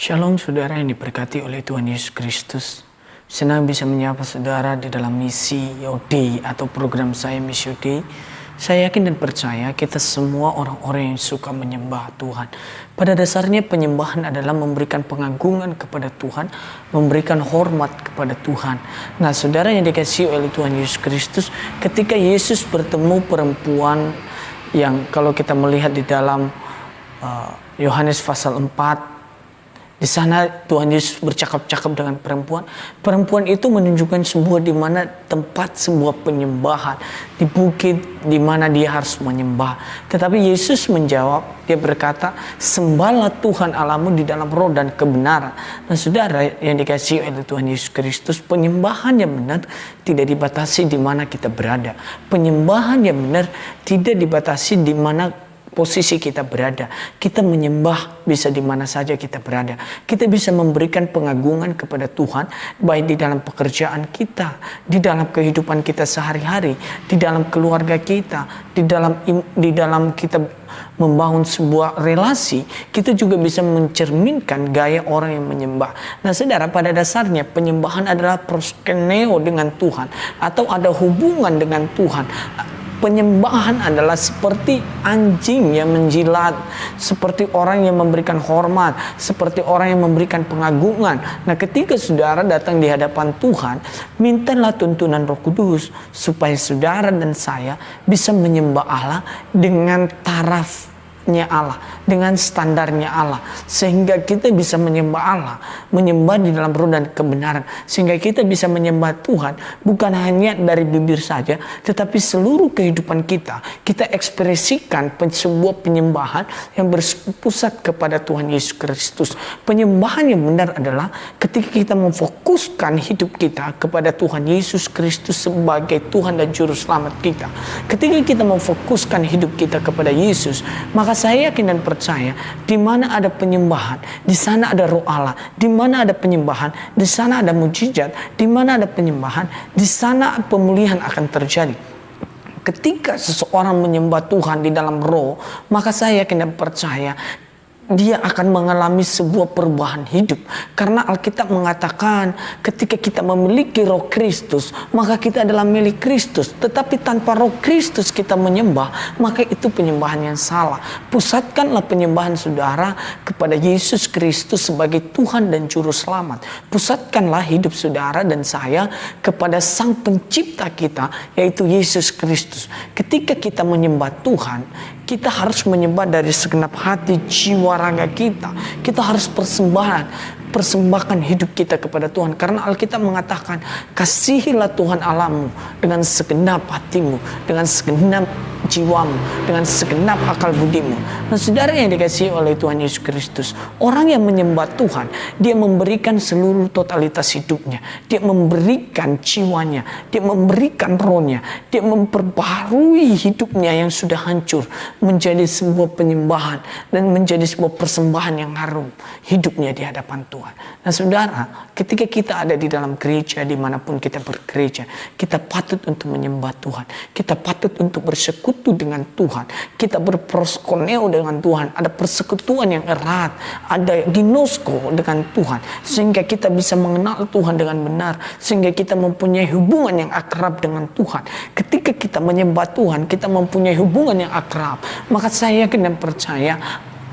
Shalom saudara yang diberkati oleh Tuhan Yesus Kristus. Senang bisa menyapa saudara di dalam misi Yodi atau program saya Misi Yodi. Saya yakin dan percaya kita semua orang-orang yang suka menyembah Tuhan. Pada dasarnya penyembahan adalah memberikan pengagungan kepada Tuhan, memberikan hormat kepada Tuhan. Nah saudara yang dikasihi oleh Tuhan Yesus Kristus, ketika Yesus bertemu perempuan yang kalau kita melihat di dalam Yohanes pasal 4, di sana Tuhan Yesus bercakap-cakap dengan perempuan. Perempuan itu menunjukkan sebuah di mana tempat sebuah penyembahan, di bukit di mana dia harus menyembah. Tetapi Yesus menjawab, dia berkata, sembahlah Tuhan Allahmu di dalam roh dan kebenaran. Nah saudara yang dikasihi oleh Tuhan Yesus Kristus, penyembahan yang benar tidak dibatasi di mana kita berada. Penyembahan yang benar tidak dibatasi di mana posisi kita berada. Kita menyembah bisa di mana saja kita berada. Kita bisa memberikan pengagungan kepada Tuhan baik di dalam pekerjaan kita, di dalam kehidupan kita sehari-hari, di dalam keluarga kita, di dalam kita membangun sebuah relasi. Kita juga bisa mencerminkan gaya orang yang menyembah. Nah saudara, pada dasarnya penyembahan adalah proskeneo dengan Tuhan atau ada hubungan dengan Tuhan. Penyembahan adalah seperti anjing yang menjilat, seperti orang yang memberikan hormat, seperti orang yang memberikan pengagungan. Nah ketika saudara datang di hadapan Tuhan, mintalah tuntunan Roh Kudus supaya saudara dan saya bisa menyembah Allah dengan tarafnya Allah, dengan standarnya Allah, sehingga kita bisa menyembah Allah, menyembah di dalam roh dan kebenaran, sehingga kita bisa menyembah Tuhan bukan hanya dari bibir saja, tetapi seluruh kehidupan kita ekspresikan sebuah penyembahan yang berpusat kepada Tuhan Yesus Kristus. Penyembahan yang benar adalah ketika kita memfokuskan hidup kita kepada Tuhan Yesus Kristus sebagai Tuhan dan Juru Selamat kita. Ketika kita memfokuskan hidup kita kepada Yesus, maka saya yakin dan percaya di mana ada penyembahan, di sana ada Roh Allah. Di mana ada penyembahan, di sana ada mujizat. Di mana ada penyembahan, di sana pemulihan akan terjadi. Ketika seseorang menyembah Tuhan di dalam roh, maka saya yakin dan percaya dia akan mengalami sebuah perubahan hidup. Karena Alkitab mengatakan ketika kita memiliki roh Kristus, maka kita adalah milik Kristus. Tetapi tanpa roh Kristus kita menyembah, maka itu penyembahan yang salah. Pusatkanlah penyembahan saudara kepada Yesus Kristus sebagai Tuhan dan Juru Selamat. Pusatkanlah hidup saudara dan saya kepada Sang Pencipta kita, yaitu Yesus Kristus. Ketika kita menyembah Tuhan, kita harus menyembah dari segenap hati, jiwa, raga kita. Kita harus persembahkan hidup kita kepada Tuhan. Karena Alkitab mengatakan, kasihilah Tuhan Allahmu dengan segenap hatimu, dengan segenap jiwamu, dengan segenap akal budimu. Nah saudara yang dikasihi oleh Tuhan Yesus Kristus, orang yang menyembah Tuhan, dia memberikan seluruh totalitas hidupnya. Dia memberikan jiwanya, dia memberikan rohnya, dia memperbaharui hidupnya yang sudah hancur menjadi sebuah penyembahan dan menjadi sebuah persembahan yang harum hidupnya di hadapan Tuhan. Nah saudara, ketika kita ada di dalam gereja, dimanapun kita bergereja, kita patut untuk menyembah Tuhan. Kita patut untuk bersekutu dengan Tuhan. Kita berproskoneo dengan Tuhan. Ada persekutuan yang erat, ada ginosko dengan Tuhan, sehingga kita bisa mengenal Tuhan dengan benar, sehingga kita mempunyai hubungan yang akrab dengan Tuhan. Ketika kita menyembah Tuhan, kita mempunyai hubungan yang akrab, maka saya yakin dan percaya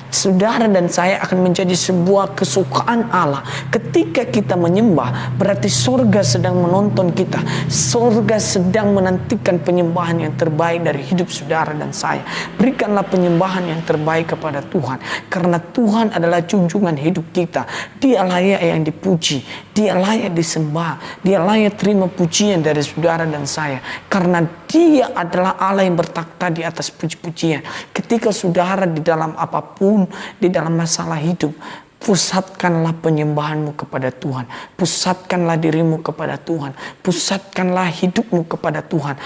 saudara dan saya akan menjadi sebuah kesukaan Allah. Ketika kita menyembah, berarti surga sedang menonton kita. Surga sedang menantikan penyembahan yang terbaik dari hidup saudara dan saya. Berikanlah penyembahan yang terbaik kepada Tuhan, karena Tuhan adalah junjungan hidup kita. Dia layak yang dipuji, dia layak disembah, dia layak terima pujian dari saudara dan saya, karena dia adalah Allah yang bertakhta di atas puji-pujian. Ketika saudara di dalam apapun, di dalam masalah hidup, pusatkanlah penyembahanmu kepada Tuhan. Pusatkanlah dirimu kepada Tuhan. Pusatkanlah hidupmu kepada Tuhan.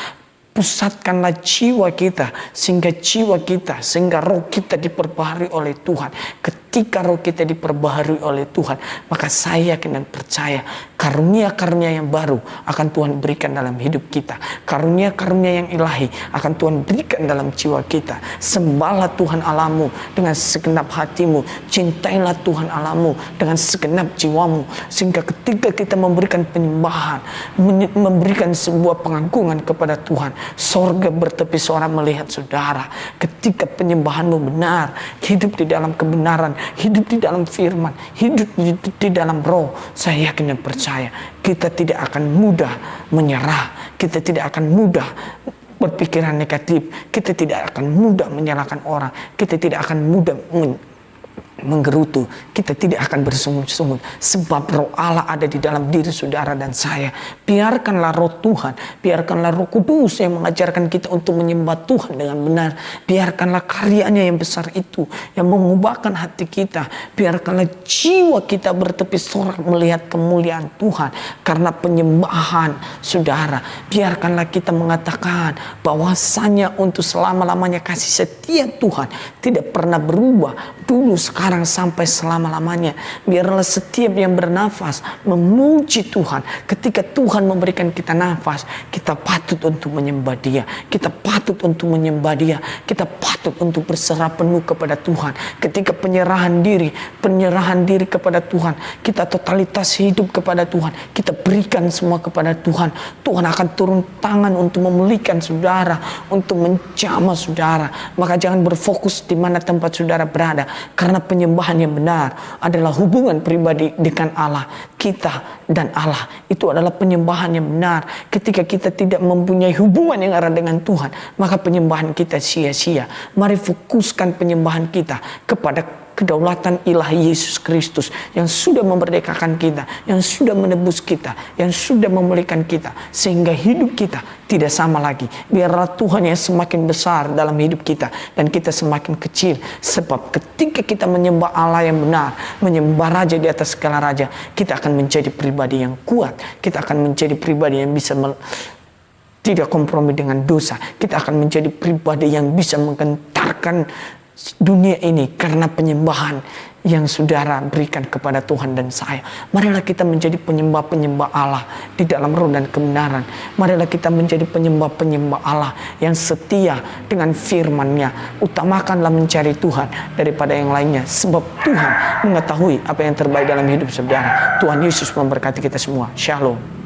Pusatkanlah jiwa kita, sehingga roh kita diperbaharui oleh Tuhan. Ketika roh kita diperbaharui oleh Tuhan, maka saya yakin dan percaya Karunia-karunia yang baru akan Tuhan berikan dalam hidup kita. Karunia-karunia yang ilahi akan Tuhan berikan dalam jiwa kita. Sembahlah Tuhan Allahmu dengan segenap hatimu. Cintailah Tuhan Allahmu dengan segenap jiwamu. Sehingga ketika kita memberikan penyembahan, memberikan sebuah pengagungan kepada Tuhan, sorga bertepi suara melihat saudara. Ketika penyembahanmu benar, hidup di dalam kebenaran, hidup di dalam firman, hidup di dalam roh, saya yakin dan percaya kita tidak akan mudah menyerah, kita tidak akan mudah berpikiran negatif, kita tidak akan mudah menyalahkan orang, kita tidak akan mudah menggerutu, kita tidak akan bersungut-sungut, sebab roh Allah ada di dalam diri saudara dan saya. Biarkanlah roh Tuhan, biarkanlah Roh Kudus yang mengajarkan kita untuk menyembah Tuhan dengan benar. Biarkanlah karyanya yang besar itu yang mengubahkan hati kita. Biarkanlah jiwa kita bertepi sorak melihat kemuliaan Tuhan karena penyembahan saudara. Biarkanlah kita mengatakan bahwasanya untuk selama-lamanya kasih setia Tuhan tidak pernah berubah, dulu, sekarang, sampai selama-lamanya. Biarlah setiap yang bernafas memuji Tuhan. Ketika Tuhan memberikan kita nafas, kita patut untuk menyembah Dia, kita patut untuk menyembah Dia, kita patut untuk berserah penuh kepada Tuhan. Ketika penyerahan diri kepada Tuhan, kita totalitas hidup kepada Tuhan, kita berikan semua kepada Tuhan, Tuhan akan turun tangan untuk memulihkan saudara, untuk menjamah saudara. Maka jangan berfokus di mana tempat saudara berada, karena penyembahan yang benar adalah hubungan pribadi dengan Allah. Kita dan Allah itu adalah penyembahan yang benar. Ketika kita tidak mempunyai hubungan yang erat dengan Tuhan, maka penyembahan kita sia-sia. Mari fokuskan penyembahan kita kepada kedaulatan ilahi Yesus Kristus yang sudah memerdekakan kita, yang sudah menebus kita, yang sudah memulihkan kita, sehingga hidup kita tidak sama lagi. Biarlah Tuhan yang semakin besar dalam hidup kita dan kita semakin kecil. Sebab ketika kita menyembah Allah yang benar, menyembah Raja di atas segala raja, kita akan menjadi pribadi yang kuat. Kita akan menjadi pribadi yang bisa tidak kompromi dengan dosa. Kita akan menjadi pribadi yang bisa menggentarkan dunia ini karena penyembahan yang saudara berikan kepada Tuhan dan saya. Marilah kita menjadi penyembah-penyembah Allah di dalam roh dan kebenaran. Marilah kita menjadi penyembah-penyembah Allah yang setia dengan firman-Nya. Utamakanlah mencari Tuhan daripada yang lainnya, sebab Tuhan mengetahui apa yang terbaik dalam hidup saudara. Tuhan Yesus memberkati kita semua. Shalom.